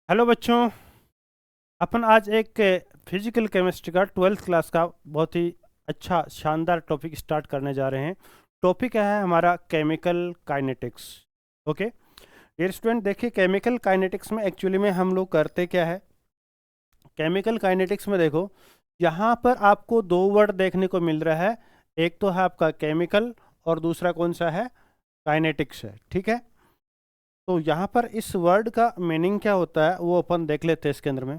Hello बच्चों। अपन आज एक फिजिकल केमिस्ट्री का 12th क्लास का बहुत ही अच्छा शानदार टॉपिक स्टार्ट करने जा रहे हैं। टॉपिक है हमारा chemical kinetics. Okay dear student, देखिए केमिकल काइनेटिक्स में एक्चुअली में हम लोग करते क्या है। केमिकल काइनेटिक्स में देखो, यहाँ पर आपको दो वर्ड देखने को मिल रहा है। एक तो है आपका केमिकल और दूसरा कौन सा है, काइनेटिक्स है। ठीक है, तो यहाँ पर इस वर्ड का मीनिंग क्या होता है वो अपन देख लेते हैं इसके अंदर में।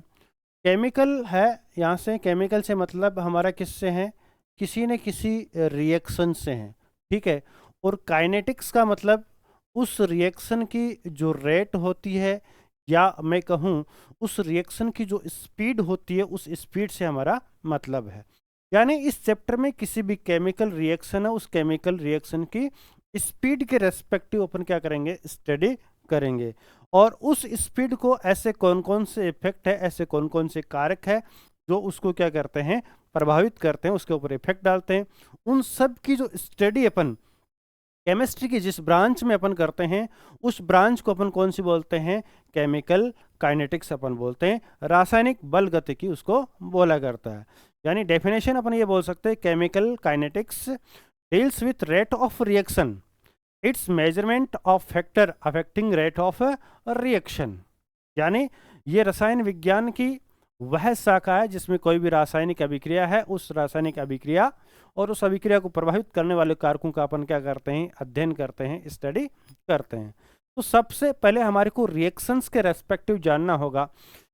केमिकल है, यहाँ से केमिकल से मतलब हमारा किससे है, किसी न किसी रिएक्शन से है। ठीक है, और काइनेटिक्स का मतलब उस रिएक्शन की जो रेट होती है, या मैं कहूँ उस रिएक्शन की जो स्पीड होती है, उस स्पीड से हमारा मतलब है। यानी इस चैप्टर में किसी भी केमिकल रिएक्शन है, उस केमिकल रिएक्शन की स्पीड के रेस्पेक्टिव अपन क्या करेंगे, स्टडी करेंगे। और उस स्पीड को ऐसे कौन कौन से इफेक्ट है, ऐसे कौन कौन से कारक है जो उसको क्या करते हैं, प्रभावित करते हैं, उसके ऊपर इफेक्ट डालते हैं। उन सब की जो स्टडी अपन केमिस्ट्री की जिस ब्रांच में अपन करते हैं, उस ब्रांच को अपन कौन सी बोलते हैं, केमिकल काइनेटिक्स अपन बोलते हैं। रासायनिक बल गतिकी उसको बोला करता है। यानी डेफिनेशन अपन ये बोल सकते हैं, chemical kinetics deals with rate of reaction, it's measurement of factor affecting rate of reaction. यानी ये रसायन विज्ञान की वह शाखा है जिसमें कोई भी रासायनिक अभिक्रिया है, उस रासायनिक अभिक्रिया और उस अभिक्रिया को प्रभावित करने वाले कारकों का अपन क्या करते हैं, अध्ययन करते हैं, स्टडी करते हैं। तो सबसे पहले हमारे को रिएक्शंस के रेस्पेक्टिव जानना होगा।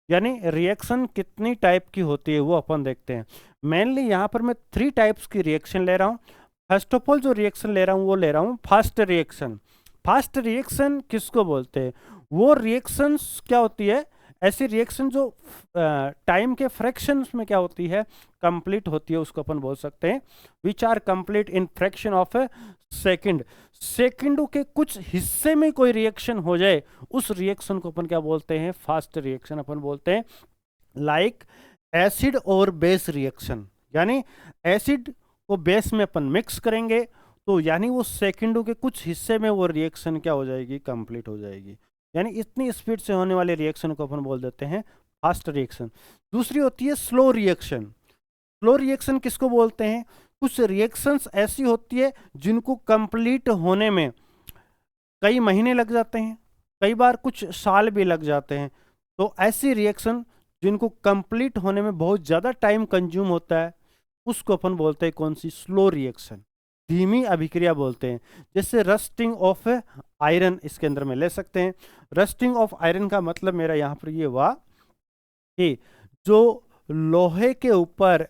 यानी रिएक्शन कितनी टाइप की होती है वो अपन देखते हैं। मेनली यहाँ पर मैं 3 टाइप्स की रिएक्शन ले रहा हूँ। फर्स्ट ऑफ ऑल जो रिएक्शन ले रहा हूँ वो ले रहा हूँ फास्ट रिएक्शन। फास्ट रिएक्शन किसको बोलते हैं, वो रिएक्शंस क्या होती है, ऐसी रिएक्शन जो टाइम के फ्रैक्शंस में क्या होती है, कंप्लीट होती है, उसको अपन बोल सकते हैं which are complete in fraction of a second. सेकेंडों के कुछ हिस्से में कोई रिएक्शन हो जाए, उस रिएक्शन को अपन क्या बोलते हैं, फास्ट रिएक्शन अपन बोलते हैं। लाइक एसिड और बेस रिएक्शन, यानी एसिड को बेस में अपन मिक्स करेंगे तो यानी वो सेकंडों के कुछ हिस्से में वो रिएक्शन क्या हो जाएगी, कंप्लीट हो जाएगी। यानी इतनी स्पीड से होने वाले रिएक्शन को अपन बोल देते हैं फास्ट रिएक्शन। दूसरी होती है स्लो रिएक्शन। स्लो रिएक्शन किसको बोलते हैं, कुछ रिएक्शंस ऐसी होती है जिनको कंप्लीट होने में कई महीने लग जाते हैं, कई बार कुछ साल भी लग जाते हैं। तो ऐसी रिएक्शन जिनको कंप्लीट होने में बहुत ज़्यादा टाइम कंज्यूम होता है, उसको अपन बोलते हैं कौन सी, स्लो रिएक्शन, धीमी अभिक्रिया बोलते हैं। जैसे रस्टिंग ऑफ आयरन इसके अंदर में ले सकते हैं। रस्टिंग ऑफ आयरन का मतलब मेरा यहाँ पर ये हुआ कि जो लोहे के ऊपर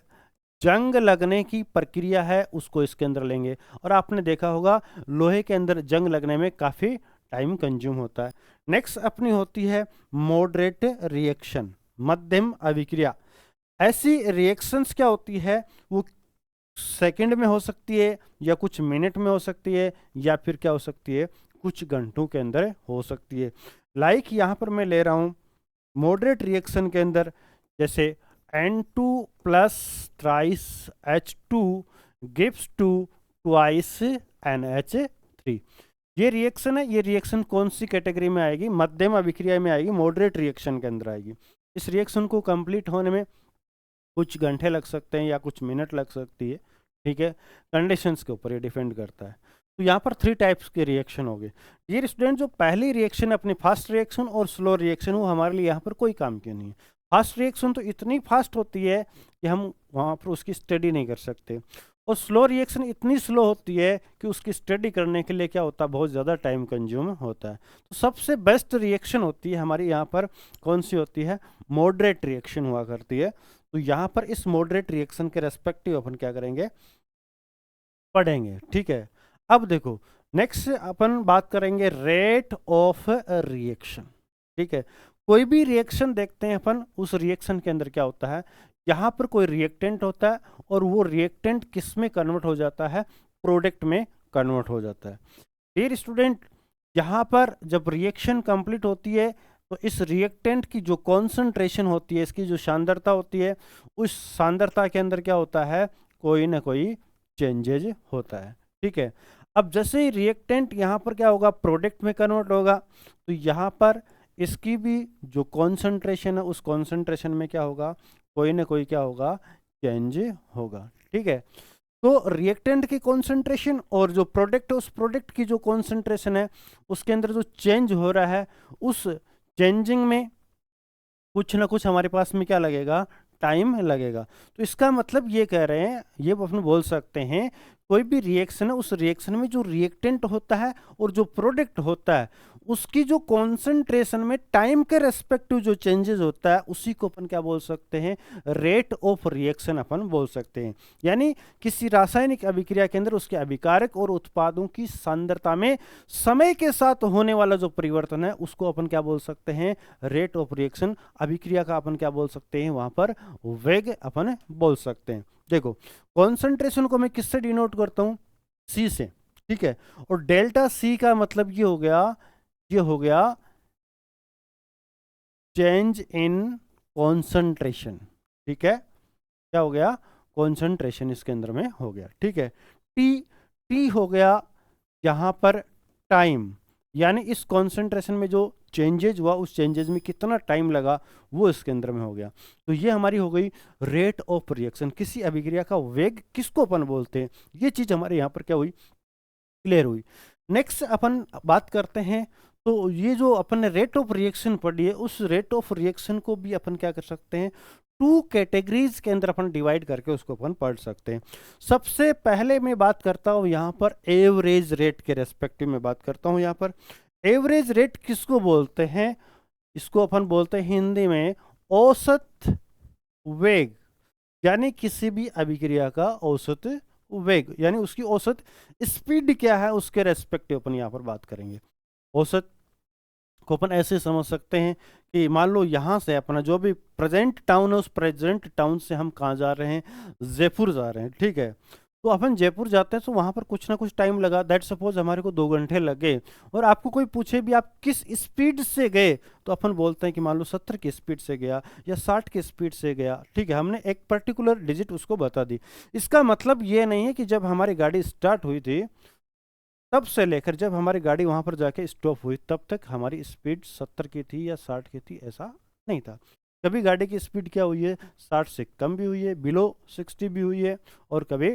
जंग लगने की प्रक्रिया है उसको इसके अंदर लेंगे। और आपने देखा होगा लोहे के अंदर जंग लगने में काफ़ी टाइम कंज्यूम होता है। नेक्स्ट अपनी होती है मॉडरेट रिएक्शन, मध्यम अभिक्रिया। ऐसी रिएक्शंस क्या होती है, वो सेकंड में हो सकती है या कुछ मिनट में हो सकती है या फिर क्या हो सकती है, कुछ घंटों के अंदर हो सकती है। लाइक यहाँ पर मैं ले रहा हूँ मॉडरेट रिएक्शन के अंदर, जैसे N2 plus thrice H2 gives to twice NH3। ये रिएक्शन है, ये रिएक्शन कौन सी कैटेगरी में आएगी, मध्यम अभिक्रिया में आएगी, मॉडरेट रिएक्शन के अंदर आएगी। इस रिएक्शन को कंप्लीट होने में कुछ घंटे लग सकते हैं या कुछ मिनट लग सकती है। ठीक है, कंडीशंस के ऊपर ये डिपेंड करता है। तो यहाँ पर 3 टाइप्स के रिएक्शन हो गए। ये स्टूडेंट जो पहली रिएक्शन है अपनी फास्ट रिएक्शन और स्लो रिएक्शन, वो हमारे लिए यहाँ पर कोई काम की नहीं है। फास्ट रिएक्शन तो इतनी फास्ट होती है कि हम वहाँ पर उसकी स्टडी नहीं कर सकते, और स्लो रिएक्शन इतनी स्लो होती है कि उसकी स्टडी करने के लिए क्या होता है, बहुत ज़्यादा टाइम कंज्यूम होता है। तो सबसे बेस्ट रिएक्शन होती है हमारी यहाँ पर कौन सी होती है, मॉडरेट रिएक्शन हुआ करती है। तो यहाँ पर इस मॉडरेट रिएक्शन के रेस्पेक्टिव अपन क्या करेंगे, पढ़ेंगे। ठीक है, अब देखो नेक्स्ट अपन बात करेंगे रेट ऑफ रिएक्शन। ठीक है, कोई भी रिएक्शन देखते हैं अपन, उस रिएक्शन के अंदर क्या होता है, यहाँ पर कोई रिएक्टेंट होता है और वो रिएक्टेंट किस में कन्वर्ट हो जाता है, प्रोडक्ट में कन्वर्ट हो जाता है। डियर स्टूडेंट, यहाँ पर जब रिएक्शन कंप्लीट होती है तो इस रिएक्टेंट की जो कॉन्सेंट्रेशन होती है, इसकी जो सांद्रता होती है, उस सांद्रता के अंदर क्या होता है, कोई ना कोई चेंजेज होता है। ठीक है, अब जैसे ही रिएक्टेंट यहाँ पर क्या होगा, प्रोडक्ट में कन्वर्ट होगा, तो यहाँ पर इसकी भी जो कॉन्सेंट्रेशन है उस कॉन्सेंट्रेशन में क्या होगा, कोई ना कोई क्या होगा, चेंज होगा। ठीक है, तो रिएक्टेंट की कॉन्सेंट्रेशन और जो प्रोडक्ट है उस प्रोडक्ट की जो कॉन्सेंट्रेशन है उसके अंदर जो चेंज हो रहा है, उस चेंजिंग में कुछ ना कुछ हमारे पास में क्या लगेगा, टाइम लगेगा। तो इसका मतलब ये कह रहे हैं, ये अपन बोल सकते हैं कोई भी रिएक्शन है उस रिएक्शन में जो रिएक्टेंट होता है और जो प्रोडक्ट होता है उसकी जो कॉन्सेंट्रेशन में टाइम के रेस्पेक्टिव जो चेंजेस होता है उसी को अपन क्या बोल सकते हैं, रेट ऑफ रिएक्शन अपन बोल सकते हैं। यानी किसी रासायनिक अभिक्रिया के अंदर उसके अभिकारक और उत्पादों की सांद्रता में समय के साथ होने वाला जो परिवर्तन है उसको अपन क्या बोल सकते हैं, रेट ऑफ रिएक्शन। अभिक्रिया का अपन क्या बोल सकते हैं, वहां पर वेग अपन बोल सकते हैं। देखो कॉन्सेंट्रेशन को मैं किससे डिनोट करता हूं, सी से। ठीक है, और डेल्टा सी का मतलब ये हो गया, ये हो गया चेंज इन कॉन्सेंट्रेशन। ठीक है, क्या हो गया, कॉन्सेंट्रेशन इसके अंदर में हो गया। ठीक है, टी, टी हो गया यहां पर टाइम, यानी इस कॉन्सेंट्रेशन में जो चेंजेज हुआ उस चेंजेज में कितना टाइम लगा वो इसके अंदर में हो गया। तो ये हमारी हो गई रेट ऑफ रिएक्शन। किसी अभिक्रिया का वेग किसको अपन बोलते हैं, ये चीज हमारे यहाँ पर क्या हुई, क्लियर हुई। नेक्स्ट अपन बात करते हैं, तो ये जो अपन ने रेट ऑफ रिएक्शन पढ़ी है उस रेट ऑफ रिएक्शन को भी अपन क्या कर सकते हैं, टू कैटेगरीज के अंदर अपन डिवाइड करके उसको अपन पढ़ सकते हैं। सबसे पहले मैं बात करता हूं यहां पर एवरेज रेट के रेस्पेक्टिव में बात करता हूं। यहां पर एवरेज रेट किसको बोलते हैं, इसको अपन बोलते हैं हिंदी में औसत वेग, यानी किसी भी अभिक्रिया का औसत वेग, यानी उसकी औसत स्पीड क्या है उसके रेस्पेक्टिव अपन यहाँ पर बात करेंगे। औसत को अपन ऐसे समझ सकते हैं कि मान लो यहाँ से अपना जो भी प्रेजेंट टाउन है उस प्रेजेंट टाउन से हम कहाँ जा रहे हैं, जयपुर जा रहे हैं। ठीक है, तो अपन जयपुर जाते हैं तो वहाँ पर कुछ ना कुछ टाइम लगा, दैट सपोज हमारे को 2 घंटे लगे, और आपको कोई पूछे भी आप किस स्पीड से गए तो अपन बोलते हैं कि मान लो 70 की स्पीड से गया या 60 की स्पीड से गया। ठीक है, हमने एक पर्टिकुलर डिजिट उसको बता दी। इसका मतलब ये नहीं है कि जब हमारी गाड़ी स्टार्ट हुई थी तब से लेकर जब हमारी गाड़ी वहां पर जाके स्टॉप हुई तब तक हमारी स्पीड 70 की थी या 60 की थी, ऐसा नहीं था। कभी गाड़ी की स्पीड क्या हुई है, 60 से कम भी हुई है, बिलो 60 भी हुई है, और कभी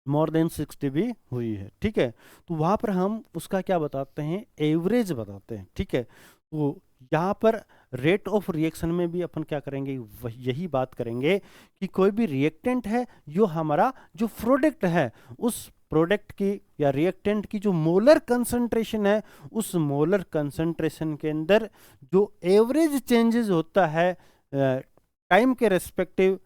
मोर देन 60 भी हुई है। ठीक है, तो वहां पर हम उसका क्या बताते हैं, एवरेज बताते हैं। ठीक है, तो यहाँ पर रेट ऑफ रिएक्शन में भी अपन क्या करेंगे, यही बात करेंगे कि कोई भी रिएक्टेंट है जो हमारा जो प्रोडक्ट है उस प्रोडक्ट की या रिएक्टेंट की जो मोलर कंसंट्रेशन है उस मोलर कंसंट्रेशन के अंदर जो एवरेज चेंजेस होता है टाइम के रेस्पेक्टिव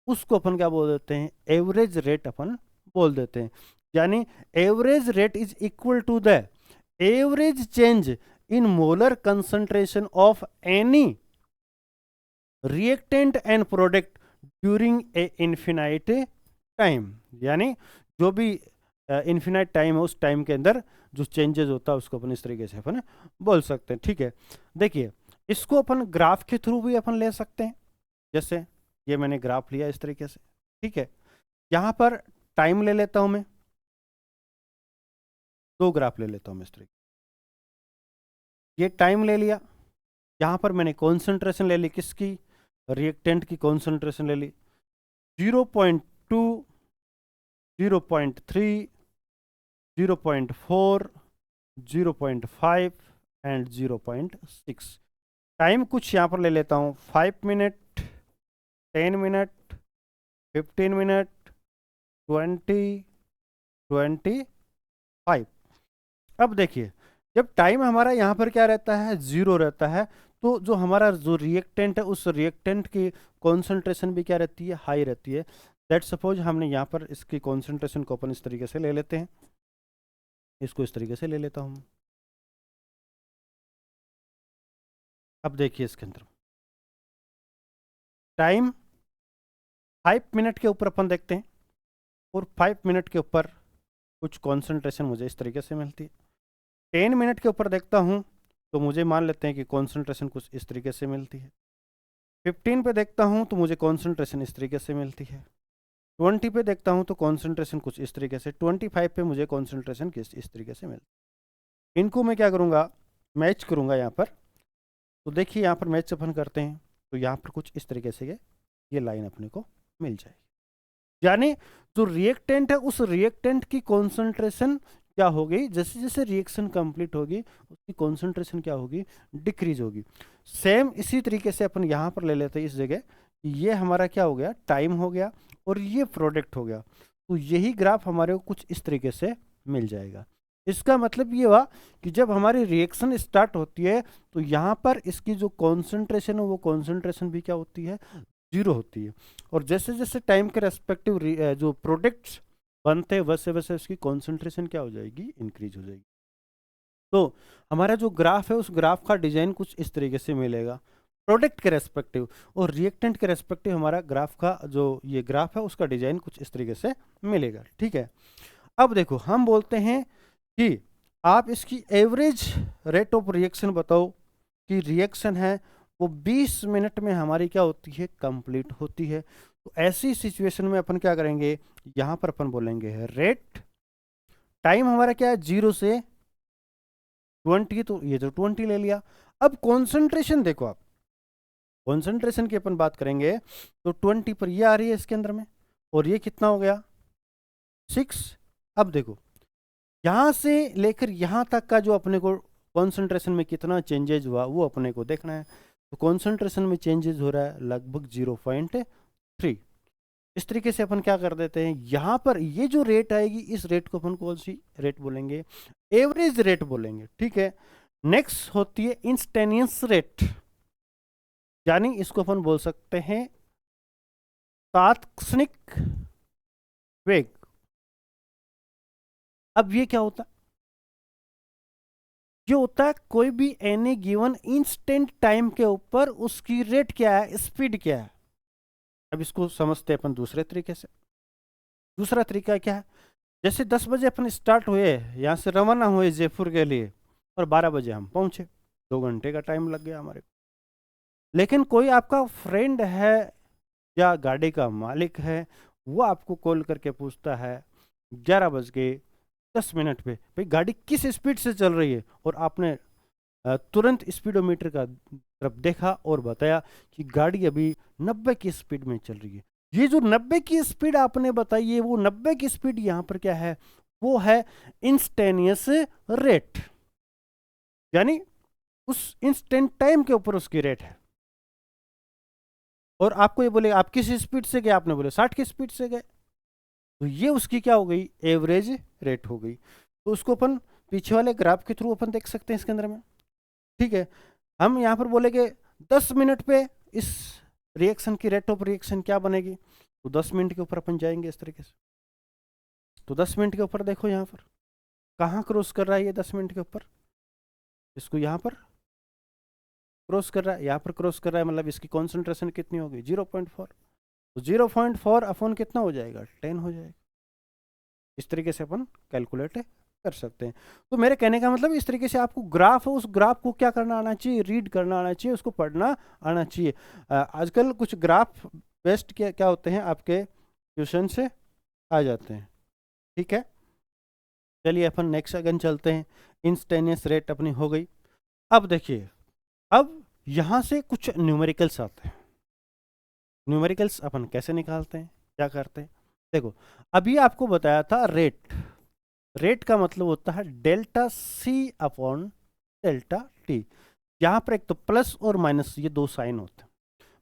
उसको अपन क्या बोल देते हैं, एवरेज रेट अपन बोल देते हैं। यानी average rate is equal to the average change in molar concentration of any reactant and product during a infinite time. यानी जो भी इन्फिनाइट टाइम है उस टाइम के अंदर जो चेंजेस होता है उसको अपन इस तरीके से अपन बोल सकते हैं। ठीक है, देखिए इसको अपन ग्राफ के थ्रू भी अपन ले सकते हैं, जैसे ये मैंने ग्राफ लिया इस तरीके से। ठीक है, यहां पर टाइम ले लेता हूं मैं, 2 ग्राफ ले लेता हूं मैं इस तरीके, ये टाइम ले लिया, यहां पर मैंने कॉन्सेंट्रेशन ले ली, किसकी, रिएक्टेंट की कॉन्सेंट्रेशन ले ली, 0.2, 0.3, 0.4, 0.5 एंड 0.6। टाइम कुछ यहाँ पर ले लेता हूँ, 5 मिनट, 10 मिनट, 15 मिनट, 20, 25। अब देखिए जब टाइम हमारा यहाँ पर क्या रहता है, 0 रहता है, तो जो हमारा जो रिएक्टेंट है उस रिएक्टेंट की कॉन्सेंट्रेशन भी क्या रहती है, हाई रहती है। दैट सपोज हमने यहाँ पर इसकी कॉन्सेंट्रेशन को अपन इस तरीके से ले लेते हैं, इसको इस तरीके से ले लेता हूँ। अब देखिए इसके अंदर टाइम 5 मिनट के ऊपर अपन देखते हैं, और 5 मिनट के ऊपर कुछ कॉन्सेंट्रेशन मुझे इस तरीके से मिलती है। 10 मिनट के ऊपर देखता हूँ तो मुझे मान लेते हैं कि कॉन्सेंट्रेशन कुछ इस तरीके से मिलती है। 15 पे देखता हूँ तो मुझे कॉन्सेंट्रेशन इस तरीके से मिलती है। 20 पे देखता हूँ तो कॉन्सेंट्रेशन कुछ इस तरीके से, 25 पे मुझे कॉन्सेंट्रेशन किस इस तरीके से मिलती है। इनको मैं क्या करूँगा, मैच करूँगा यहाँ पर, तो देखिए यहाँ पर मैच अपन करते हैं तो यहाँ पर कुछ इस तरीके से ये लाइन अपने को मिल जाएगी। यानी जो रिएक्टेंट है उस रिएक्टेंट की कॉन्सेंट्रेशन क्या होगी, जैसे जैसे रिएक्शन कंप्लीट होगी उसकी कॉन्सेंट्रेशन क्या होगी, डिक्रीज होगी। सेम इसी तरीके से अपन यहाँ पर ले लेते हैं इस जगह, ये हमारा क्या हो गया, टाइम हो गया और ये प्रोडक्ट हो गया। तो यही ग्राफ हमारे को कुछ इस तरीके से मिल जाएगा। इसका मतलब ये हुआ कि जब हमारी रिएक्शन स्टार्ट होती है तो यहाँ पर इसकी जो कॉन्सेंट्रेशन है वो कॉन्सेंट्रेशन भी क्या होती है, जीरो होती है। और जैसे जैसे टाइम के रेस्पेक्टिव जो प्रोडक्ट्स बनते हैं वैसे वैसे उसकी कॉन्सेंट्रेशन क्या हो जाएगी, इंक्रीज हो जाएगी। तो हमारा जो ग्राफ है उस ग्राफ का डिजाइन कुछ इस तरीके से मिलेगा प्रोडक्ट के रेस्पेक्टिव, और रिएक्टेंट के रेस्पेक्टिव हमारा ग्राफ का जो ये ग्राफ है उसका डिजाइन कुछ इस तरीके से मिलेगा। ठीक है, अब देखो हम बोलते हैं कि आप इसकी एवरेज रेट ऑफ रिएक्शन बताओ कि रिएक्शन है वो 20 मिनट में हमारी क्या होती है, कंप्लीट होती है। तो ऐसी सिचुएशन में अपन क्या करेंगे, यहां पर अपन बोलेंगे रेट, टाइम हमारा क्या है 0 से 20, तो ये जो 20 ले लिया। अब कॉन्सेंट्रेशन देखो आप, कॉन्सेंट्रेशन की अपन बात करेंगे तो 20 पर ये आ रही है इसके अंदर में, और ये कितना हो गया 6। अब देखो यहां से लेकर यहां तक का जो अपने को कॉन्सेंट्रेशन में कितना चेंजेज हुआ वो अपने को देखना है। तो कॉन्सेंट्रेशन में चेंजेस हो रहा है लगभग 0.3। इस तरीके से अपन क्या कर देते हैं, यहां पर ये जो रेट आएगी इस रेट को अपन कौन सी रेट बोलेंगे, एवरेज रेट बोलेंगे। ठीक है, नेक्स्ट होती है इंस्टेनियस रेट, यानी इसको अपन बोल सकते हैं तात्क्षणिक वेग। अब ये क्या होता है, ये होता है कोई भी एनी गिवन इंस्टेंट टाइम के ऊपर उसकी रेट क्या है, स्पीड क्या है। अब इसको समझते हैं अपन दूसरे तरीके से। दूसरा तरीका क्या है, जैसे 10 बजे अपन स्टार्ट हुए, यहाँ से रवाना हुए जयपुर के लिए, और 12 बजे हम पहुंचे, 2 घंटे का टाइम लग गया हमारे को। लेकिन कोई आपका फ्रेंड है या गाड़ी का मालिक है, वो आपको कॉल करके पूछता है 11:10 पे, भाई गाड़ी किस स्पीड से चल रही है, और आपने तुरंत स्पीडोमीटर का तरफ देखा और बताया कि गाड़ी अभी 90 की स्पीड में चल रही है। ये जो 90 की स्पीड आपने बताई है, वो 90 की स्पीड यहाँ पर क्या है, वो है इंस्टेनियस रेट, यानी उस इंस्टेंट टाइम के ऊपर उसकी रेट है। और आपको ये बोले आप किस स्पीड से गए, आपने बोले 60 की स्पीड से गए, तो ये उसकी क्या हो गई, एवरेज रेट हो गई। तो उसको अपन पीछे वाले ग्राफ के थ्रू अपन देख सकते हैं इसके अंदर में। ठीक है, हम यहाँ पर बोलेंगे 10 मिनट पे इस रिएक्शन की रेट ऑफ रिएक्शन क्या बनेगी, तो 10 मिनट के ऊपर अपन जाएंगे इस तरीके से। तो 10 मिनट के ऊपर देखो यहाँ पर कहाँ क्रॉस कर रहा है ये 10 मिनट के ऊपर, इसको यहाँ पर क्रॉस कर रहा है, यहाँ पर क्रॉस कर रहा है, मतलब इसकी कॉन्सेंट्रेशन कितनी होगी 0.4। तो 0.4 अपॉन कितना हो जाएगा, 10 हो जाएगा। इस तरीके से अपन कैलकुलेट कर सकते हैं। तो मेरे कहने का मतलब इस तरीके से आपको ग्राफ है, उस ग्राफ को क्या करना आना चाहिए, रीड करना आना चाहिए, उसको पढ़ना आना चाहिए। आजकल कुछ ग्राफ बेस्ट क्या होते हैं आपके ट्यूशन से आ जाते हैं। ठीक है, चलिए अपन नेक्स्ट अगेन चलते हैं। इंस्टेनियस रेट अपनी हो गई। अब देखिए, अब यहां से कुछ न्यूमेरिकल्स आते हैं। न्यूमेरिकल्स अपन कैसे निकालते हैं, क्या करते हैं, देखो अभी आपको बताया था रेट। रेट का मतलब होता है delta C upon delta T. यहाँ पर एक तो प्लस और माइनस ये दो साइन होते हैं।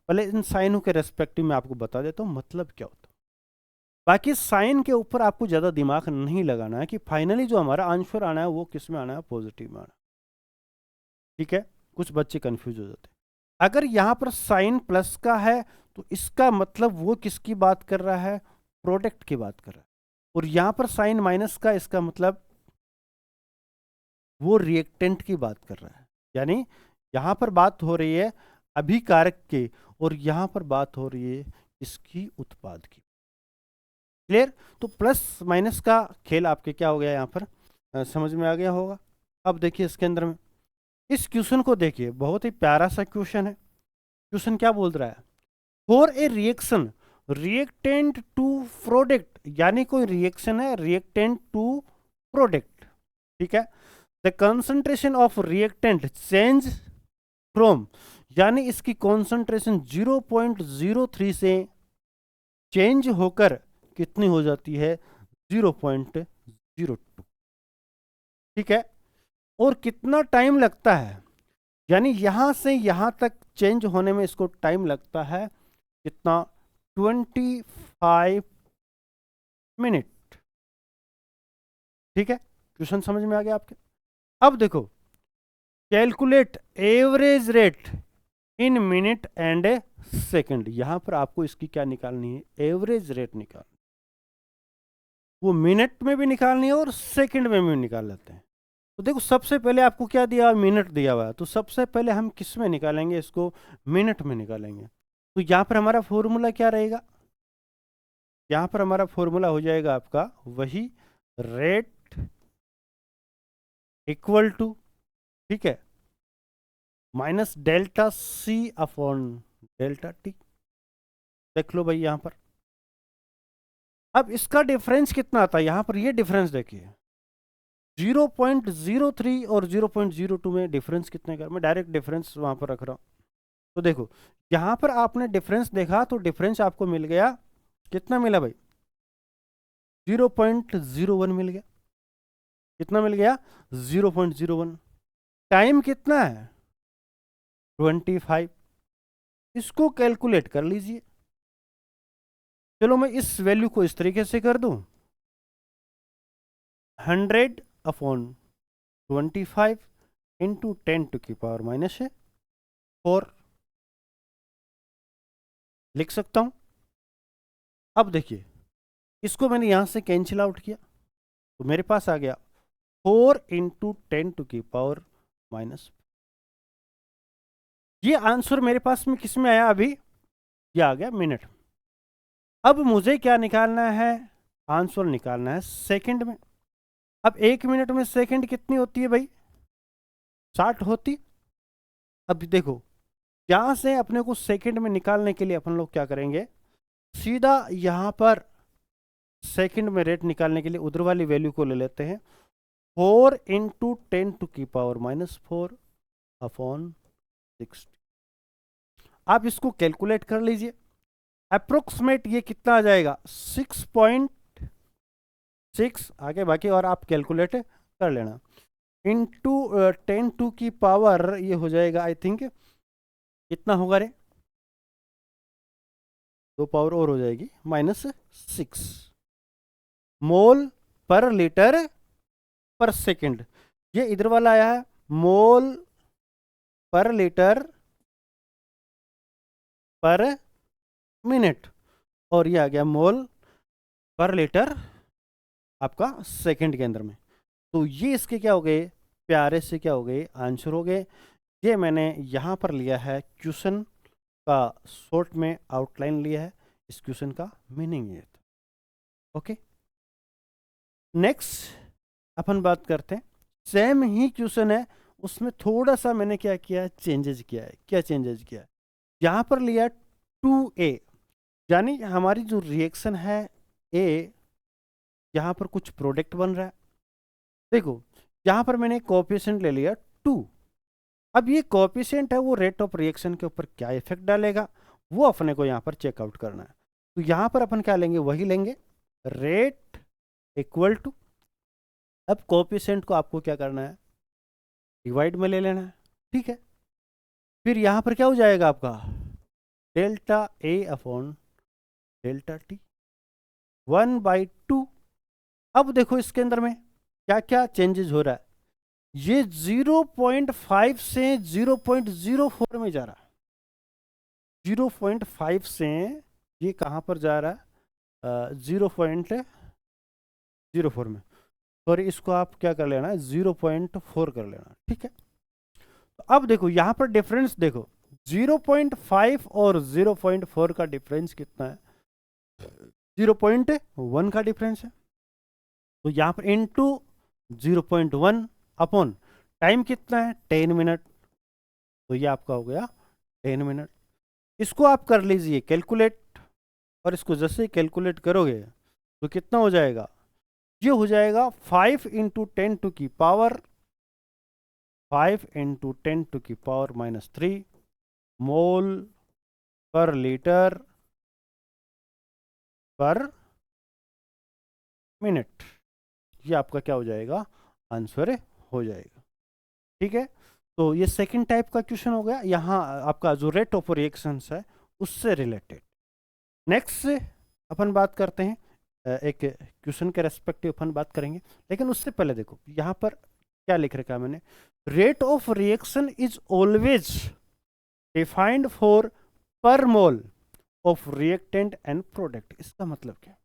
पहले इन साइनों के रेस्पेक्टिव में आपको बता देता हूँ मतलब क्या होता है। बाकी साइन के ऊपर आपको ज़्यादा दिमाग नहीं लगाना है कि फाइनली जो हमारा आंसर आना है वो किस में आना है, पॉजिटिव में आना है। ठीक है, कुछ बच्चे कंफ्यूज हो जाते हैं। अगर यहाँ पर साइन प्लस का है तो इसका मतलब वो किसकी बात कर रहा है, प्रोडक्ट की बात कर रहा है। और यहाँ पर साइन माइनस का, इसका मतलब वो रिएक्टेंट की बात कर रहा है। यानी यहाँ पर बात हो रही है अभिकारक की और यहाँ पर बात हो रही है इसकी उत्पाद की। क्लियर? तो प्लस माइनस का खेल आपके क्या हो गया यहाँ पर समझ में आ गया होगा। अब देखिए इसके अंदर में इस क्वेश्चन को देखिए, बहुत ही प्यारा सा क्वेश्चन है। क्वेश्चन क्या बोल रहा है, for a reaction reactant to product, यानी कोई रिएक्शन है रिएक्टेंट टू प्रोडक्ट। ठीक है, the concentration of reactant change from, यानी इसकी कॉन्सेंट्रेशन 0.03 से चेंज होकर कितनी हो जाती है, 0.02। ठीक है, और कितना टाइम लगता है, यानी यहां से यहां तक चेंज होने में इसको टाइम लगता है कितना, 25 मिनट। ठीक है, क्वेश्चन समझ में आ गया आपके। अब देखो, calculate average rate in minute and second. यहां पर आपको इसकी क्या निकालनी है, एवरेज रेट निकालनी, वो मिनट में भी निकालनी है और सेकंड में भी निकाल लेते हैं। तो देखो, सबसे पहले आपको क्या दिया, मिनट दिया हुआ है, तो सबसे पहले हम किस में निकालेंगे, इसको मिनट में निकालेंगे। तो यहां पर हमारा फॉर्मूला क्या रहेगा, यहां पर हमारा फॉर्मूला हो जाएगा आपका वही, रेट इक्वल टू, ठीक है, minus delta C upon delta T. देख लो भाई यहां पर, अब इसका डिफरेंस कितना आता है, यहां पर ये डिफरेंस देखिए, 0.03 और 0.02 में डिफरेंस कितने का, मैं डायरेक्ट डिफरेंस वहां पर रख रहा हूं। तो देखो, यहां पर आपने डिफरेंस देखा तो डिफरेंस आपको मिल गया, कितना मिला भाई, 0.01 मिल गया। कितना मिल गया, 0.01। टाइम कितना है, 25। इसको कैलकुलेट कर लीजिए। चलो मैं इस वैल्यू को इस तरीके से कर दूं, 100 अपॉन 25 इंटू 10⁻⁴ लिख सकता हूं। अब देखिए, इसको मैंने यहां से कैंसिल आउट किया तो मेरे पास आ गया 4 इंटू 10⁻⁻। ये आंसर मेरे पास में किस में आया अभी, ये आ गया मिनट। अब मुझे क्या निकालना है, आंसर निकालना है सेकंड में। अब 1 मिनट में सेकंड कितनी होती है भाई, 60 होती। अब देखो, यहां से अपने को सेकंड में निकालने के लिए अपन लोग क्या करेंगे, सीधा यहां पर सेकंड में रेट निकालने के लिए उधर वाली वैल्यू को ले लेते हैं, 4 इंटू 10⁻⁴ अपॉन 60। आप इसको कैलकुलेट कर लीजिए, अप्रोक्सीमेट ये कितना आ जाएगा, 6.6 आगे बाकी और आप कैलकुलेट कर लेना, इंटू 10⁻⁴ ये हो जाएगा, आई थिंक कितना होगा रे, 2 पावर और हो जाएगी, -6 मोल पर लीटर पर सेकंड। ये इधर वाला आया है मोल पर लीटर पर मिनट, और ये आ गया मोल पर लीटर आपका सेकंड के अंदर में। तो ये इसके क्या हो गए, प्यारे से क्या हो गए, आंसर हो गए। ये मैंने यहाँ पर लिया है क्वेश्चन का शॉर्ट में आउटलाइन लिया है, इस क्वेश्चन का मीनिंग ये था। ओके, नेक्स्ट अपन बात करते हैं, सेम ही क्वेश्चन है, उसमें थोड़ा सा मैंने क्या किया है, चेंजेस किया है। क्या चेंजेस किया है, यहाँ पर लिया 2a, यानी हमारी जो रिएक्शन है a, यहाँ पर कुछ प्रोडक्ट बन रहा है। देखो, यहाँ पर मैंने कोएफिशिएंट ले लिया 2। अब ये कोएफिशिएंट है, वो रेट ऑफ रिएक्शन के ऊपर क्या इफेक्ट डालेगा, वो अपने को यहाँ पर चेकआउट करना है। तो यहाँ पर अपन क्या लेंगे, वही लेंगे, रेट इक्वल टू, अब कोएफिशिएंट को आपको क्या करना है, डिवाइड में ले लेना है। ठीक है, फिर यहाँ पर क्या हो जाएगा आपका, delta a upon delta T 1/2। अब देखो इसके अंदर में क्या क्या चेंजेस हो रहा है, ये 0.5 से 0.04 में जा रहा है, 0.5 से ये कहाँ पर जा रहा है, 0.04 में, और इसको आप क्या कर लेना है, 0.4 कर लेना। ठीक है, तो अब देखो यहाँ पर डिफरेंस देखो, 0.5 और 0.4 का डिफरेंस कितना है, 0.1 का डिफरेंस है। तो यहाँ पर इनटू 0.1 अपॉन टाइम कितना है, 10 मिनट, तो ये आपका हो गया 10 मिनट। इसको आप कर लीजिए कैलकुलेट, और इसको जैसे कैलकुलेट करोगे तो कितना हो जाएगा, ये हो जाएगा 5 इंटू 10⁻⁻⁴ 5 × 10⁻³ मोल पर लीटर पर मिनट। ये आपका क्या हो जाएगा, आंसर हो जाएगा। ठीक है, तो ये सेकंड टाइप का क्वेश्चन हो गया, यहाँ आपका जो रेट ऑफ रिएक्शंस है उससे रिलेटेड। नेक्स्ट अपन बात करते हैं, एक क्वेश्चन के रेस्पेक्टिव अपन बात करेंगे, लेकिन उससे पहले देखो यहाँ पर क्या लिख रखा है मैंने, rate of reaction is always defined for per mole of reactant and product. इसका मतलब क्या,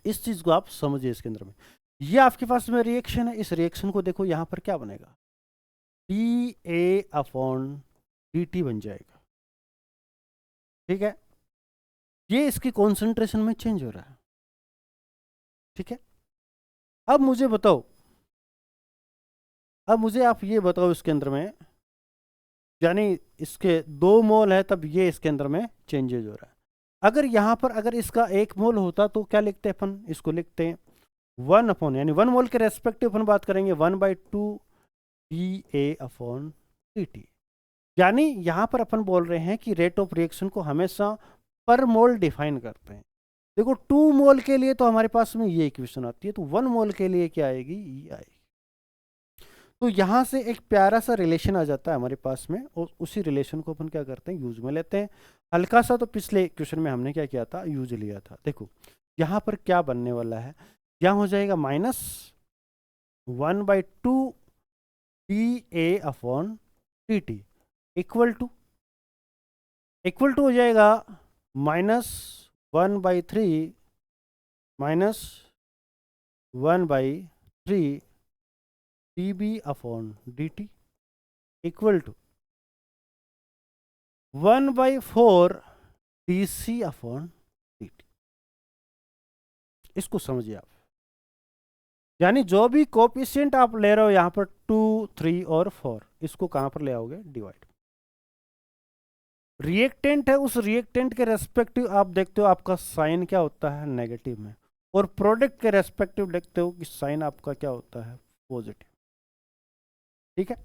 इस चीज को आप समझिए। इसके अंदर में ये आपके पास में रिएक्शन है, इस रिएक्शन को देखो यहाँ पर क्या बनेगा, dA/dt बन जाएगा। ठीक है, ये इसकी कॉन्सेंट्रेशन में चेंज हो रहा है। ठीक है, अब मुझे बताओ, अब मुझे आप ये बताओ इसके अंदर में, यानी इसके 2 मोल है तब ये इसके अंदर में चेंजेज हो रहा है। अगर यहाँ पर अगर इसका 1 मोल होता तो क्या लिखते हैं अपन, इसको लिखते हैं 1 यानी 1 मोल के रेस्पेक्टिव अपन बात करेंगे 1/2 dA/dt। यानी यहां पर अपन बोल रहे हैं कि रेट ऑफ रिएक्शन को हमेशा पर मोल डिफाइन करते हैं। देखो 2 मोल के लिए तो हमारे पास में ये इक्वेशन आती है, तो 1 मोल के लिए क्या आएगी, ये आएगी। तो यहां से एक प्यारा सा रिलेशन आ जाता है हमारे पास में, और उसी रिलेशन को अपन क्या करते हैं, यूज में लेते हैं। हल्का सा तो पिछले क्वेश्चन में हमने क्या किया था, यूज लिया था। देखो यहां पर क्या बनने वाला है, यहां हो जाएगा -1/2 dA/dt इक्वल टू हो जाएगा -1/3 dB/dt इक्वल टू 1/4 dC/dt। इसको समझिए आप, यानी जो भी कोफिशिएंट आप ले रहे हो यहां पर 2, 3 और 4, इसको कहां पर ले आओगे, डिवाइड। रिएक्टेंट है, उस रिएक्टेंट के रेस्पेक्टिव आप देखते हो आपका साइन क्या होता है, नेगेटिव में, और प्रोडक्ट के रेस्पेक्टिव देखते हो कि साइन आपका क्या होता है, पॉजिटिव। ठीक है,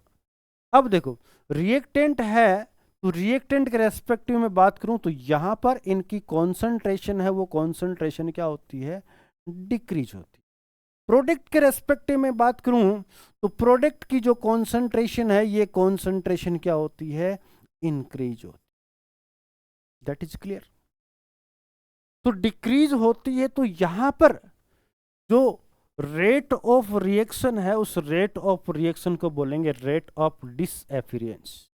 अब देखो रिएक्टेंट है, तो रिएक्टेंट के रेस्पेक्टिव में बात करूं तो यहां पर इनकी कॉन्सेंट्रेशन है, वो कॉन्सेंट्रेशन क्या होती है, डिक्रीज होती है। प्रोडक्ट के रेस्पेक्टिव में बात करूं तो प्रोडक्ट की जो कॉन्सेंट्रेशन है, ये कॉन्सेंट्रेशन क्या होती है, इंक्रीज होती है। That is clear. तो डिक्रीज होती है, तो यहां पर जो रेट ऑफ रिएक्शन है, उस रेट ऑफ रिएक्शन को बोलेंगे रेट ऑफ डिसएफिरेंस।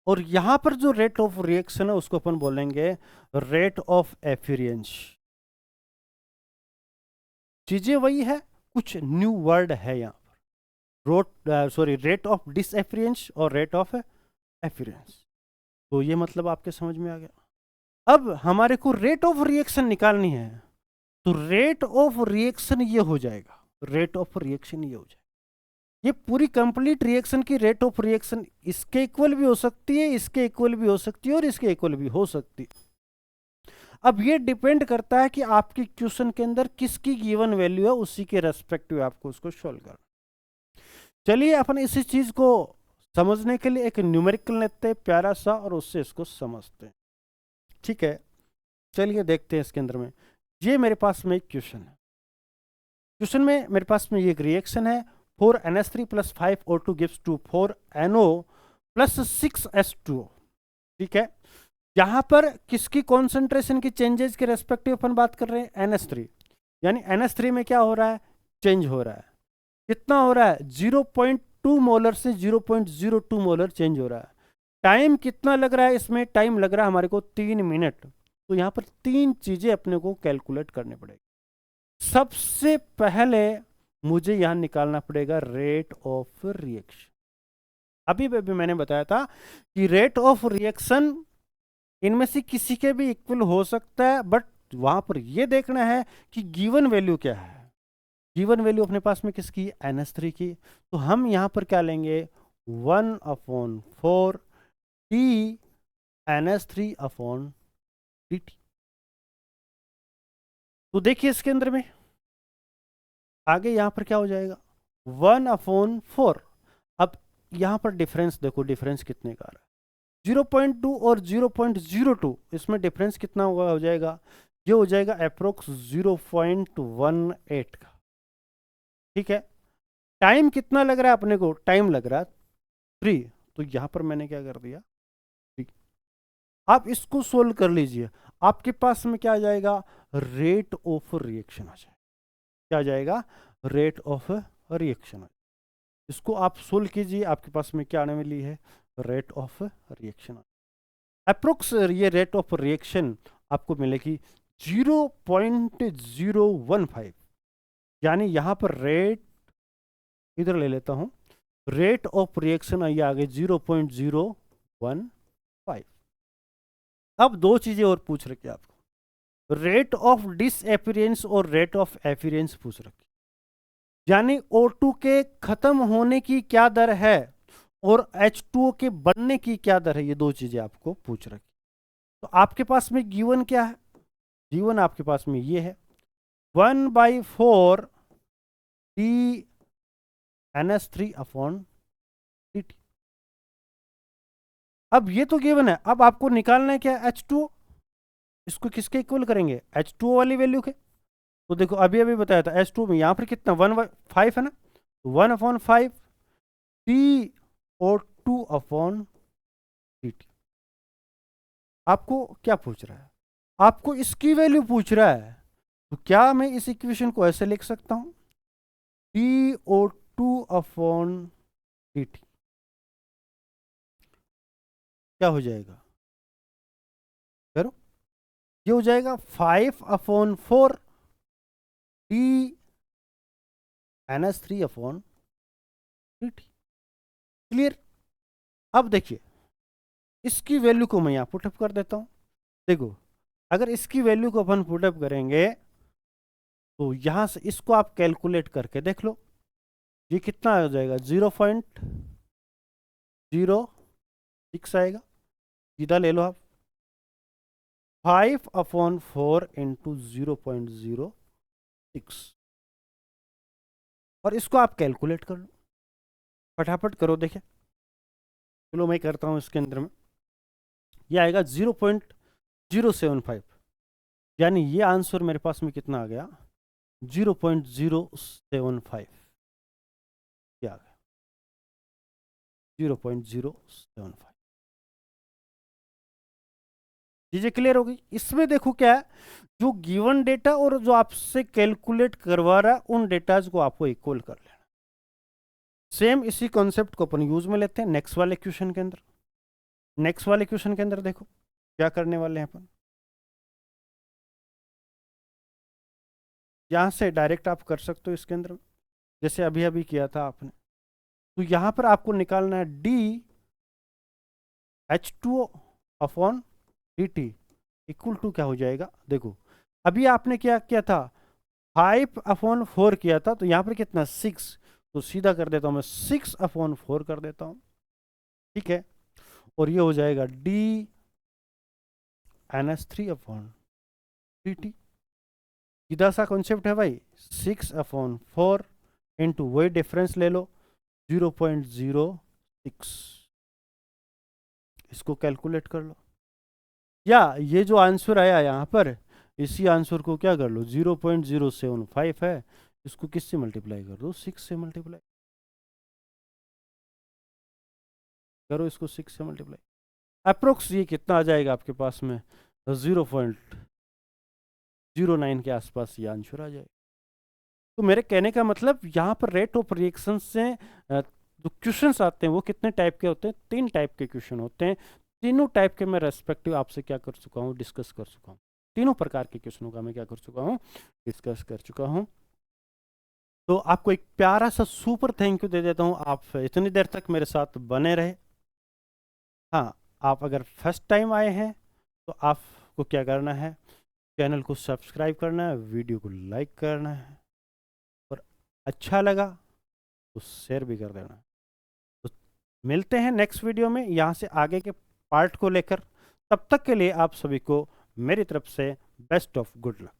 और यहां पर जो रेट ऑफ रिएक्शन है उसको अपन बोलेंगे रेट ऑफ एफिरेंस। चीजें वही है, कुछ न्यू वर्ड है यहां पर, रेट ऑफ डिसएफिरेंस और रेट ऑफ एफिरेंस। तो ये मतलब आपके समझ में आ गया। अब हमारे को रेट ऑफ रिएक्शन निकालनी है, तो रेट ऑफ रिएक्शन ये हो जाएगा, रेट ऑफ रिएक्शन ये हो जाएगा, ये पूरी कंप्लीट रिएक्शन की रेट ऑफ रिएक्शन इसके इक्वल भी हो सकती है, इसके इक्वल भी हो सकती है, और इसके इक्वल भी हो सकती है। अब ये डिपेंड करता है कि आपकी क्वेश्चन के अंदर किसकी गिवन वैल्यू है, उसी के रेस्पेक्टिव आपको उसको सॉल्व करना। चलिए अपन इसी चीज को समझने के लिए एक न्यूमेरिकल लेते हैं प्यारा सा, और उससे इसको समझते हैं। ठीक है, चलिए देखते हैं इसके अंदर में। ये मेरे पास में एक क्वेश्चन है, क्वेश्चन में मेरे पास में ये एक रिएक्शन है, 4NH3 + 5O2 gives to 4NO + 6H2O। ठीक है, यहां पर किसकी कॉन्सेंट्रेशन की चेंजेस के रेस्पेक्टिव अपन बात कर रहे हैं, NH3। यानी NH3 में क्या हो रहा है, चेंज हो रहा है। कितना हो रहा है, 0.2 मोलर से 0.02 मोलर चेंज हो रहा है। टाइम कितना लग रहा है इसमें, टाइम लग रहा है हमारे को 3 मिनट। तो यहां पर 3 चीजें अपने को कैलकुलेट करनी पड़ेगी। सबसे पहले मुझे यहां निकालना पड़ेगा रेट ऑफ रिएक्शन। अभी मैंने बताया था कि रेट ऑफ रिएक्शन इनमें से किसी के भी इक्वल हो सकता है, बट वहां पर यह देखना है कि गिवन वैल्यू क्या है। गिवन वैल्यू अपने पास में किसकी, NH3 की। तो हम यहां पर क्या लेंगे, 1/4 NH3/dt। तो देखिए इसके अंदर में आगे यहां पर क्या हो जाएगा, 1/4। अब यहाँ पर डिफरेंस देखो, डिफरेंस कितने का आ रहा है, 0.2 और 0.02, इसमें डिफरेंस कितना हुआ हो जाएगा, ये हो जाएगा अप्रोक्स 0.18 का। ठीक है, टाइम कितना लग रहा है अपने को, टाइम लग रहा है 3, तो यहाँ पर मैंने क्या कर दिया 3। आप इसको सोल्व कर लीजिए, आपके पास में क्या आ जाएगा, रेट ऑफ रिएक्शन आ जाएगा। क्या आ जाएगा, रेट ऑफ रिएक्शन। इसको आप सोल्व कीजिए, आपके पास में क्या आने वाली है, रेट ऑफ रिएक्शन। अप्रोक्स ये रेट ऑफ रिएक्शन आपको मिलेगी 0.015, यानी यहां पर रेट, इधर ले लेता हूं, रेट ऑफ रिएक्शन आइए आगे 0.015। अब दो चीजें और पूछ रखी आपको, रेट ऑफ डिसएपियरेंस और रेट ऑफ एपियरेंस पूछ रखी, यानी O2 के खत्म होने की क्या दर है और H2O के बनने की क्या दर है, ये दो चीजें आपको पूछ रखी। तो आपके पास में गिवन क्या है, गिवन आपके पास में ये है 1/4 NH3/dt। अब ये तो गिवन है, अब आपको निकालना है क्या, H2O। इसको किसके इक्वल करेंगे, H2O वाली वैल्यू के। तो देखो अभी अभी बताया था H2O में यहाँ पर कितना 1/5 है ना, 1/5 TO2/dt। आपको क्या पूछ रहा है, आपको इसकी वैल्यू पूछ रहा है, तो क्या मैं इस इक्वेशन को ऐसे लिख सकता हूं, TO2/dt क्या हो जाएगा, करो, ये हो जाएगा 5/4 NH3/dt। क्लियर। अब देखिए इसकी वैल्यू को मैं यहां पुटअप कर देता हूं। देखो अगर इसकी वैल्यू को अपन पुटअप करेंगे तो यहां से इसको आप कैलकुलेट करके देख लो, ये कितना आ जाएगा 0.06 आएगा, सीधा ले लो आप 5/4 इंटू 0.06, और इसको आप कैलकुलेट कर लो, फटाफट करो। देखिए चलो मैं करता हूं, इसके अंदर में ये आएगा 0.075, यानी ये आंसर मेरे पास में कितना आ गया 0.075, क्या आ गया 0.075। चीजें क्लियर हो गई। इसमें देखो क्या है, जो गिवन डेटा और जो आपसे कैलकुलेट करवा रहा है उन डेटाज को आपको इक्वल कर लेना। सेम इसी कॉन्सेप्ट को अपन यूज में लेते हैं नेक्स्ट वाले क्वेश्चन के अंदर। नेक्स्ट वाले क्वेश्चन के अंदर देखो क्या करने वाले हैं अपन, यहां से डायरेक्ट आप कर सकते हो इसके अंदर, जैसे अभी अभी किया था आपने। तो यहां पर आपको निकालना है DH2O/dt इक्वल टू क्या हो जाएगा, देखो अभी आपने क्या किया था 5/4 किया था, तो यहां पर कितना 6, तो सीधा कर देता हूं मैं 6/4 कर देता हूं। ठीक है, और ये हो जाएगा DNH3/dt। सीधा सा कॉन्सेप्ट है भाई, 6/4 इंटू वही डिफरेंस ले लो 0.06, इसको कैलकुलेट कर लो, या ये जो आंसर आया यहाँ पर इसी आंसर को क्या कर लो 0.075 है, इसको किससे मल्टीप्लाई कर दो 6 से मल्टीप्लाई करो, इसको 6 से मल्टीप्लाई, अप्रोक्स ये कितना आ जाएगा आपके पास में 0.09 के आसपास ये आंसर आ जाएगा। तो मेरे कहने का मतलब यहाँ पर रेट ऑफ रिएक्शन से जो क्वेश्चंस आते हैं वो कितने टाइप के होते हैं, 3 टाइप के क्वेश्चन होते हैं। तीनों टाइप के मैं रेस्पेक्टिव आपसे क्या कर चुका हूँ, डिस्कस कर चुका हूँ। तीनों प्रकार के क्वेश्चनों का मैं क्या कर चुका हूँ, डिस्कस कर चुका हूँ। तो आपको एक प्यारा सा सुपर थैंक यू दे देता हूँ, आप इतनी देर तक मेरे साथ बने रहे। हाँ, आप अगर फर्स्ट टाइम आए हैं तो आपको क्या करना है, चैनल को सब्सक्राइब करना है, वीडियो को लाइक करना है, और अच्छा लगा तो शेयर भी कर देना। तो मिलते हैं नेक्स्ट वीडियो में यहाँ से आगे के पार्ट को लेकर। तब तक के लिए आप सभी को मेरी तरफ से बेस्ट ऑफ गुड लक।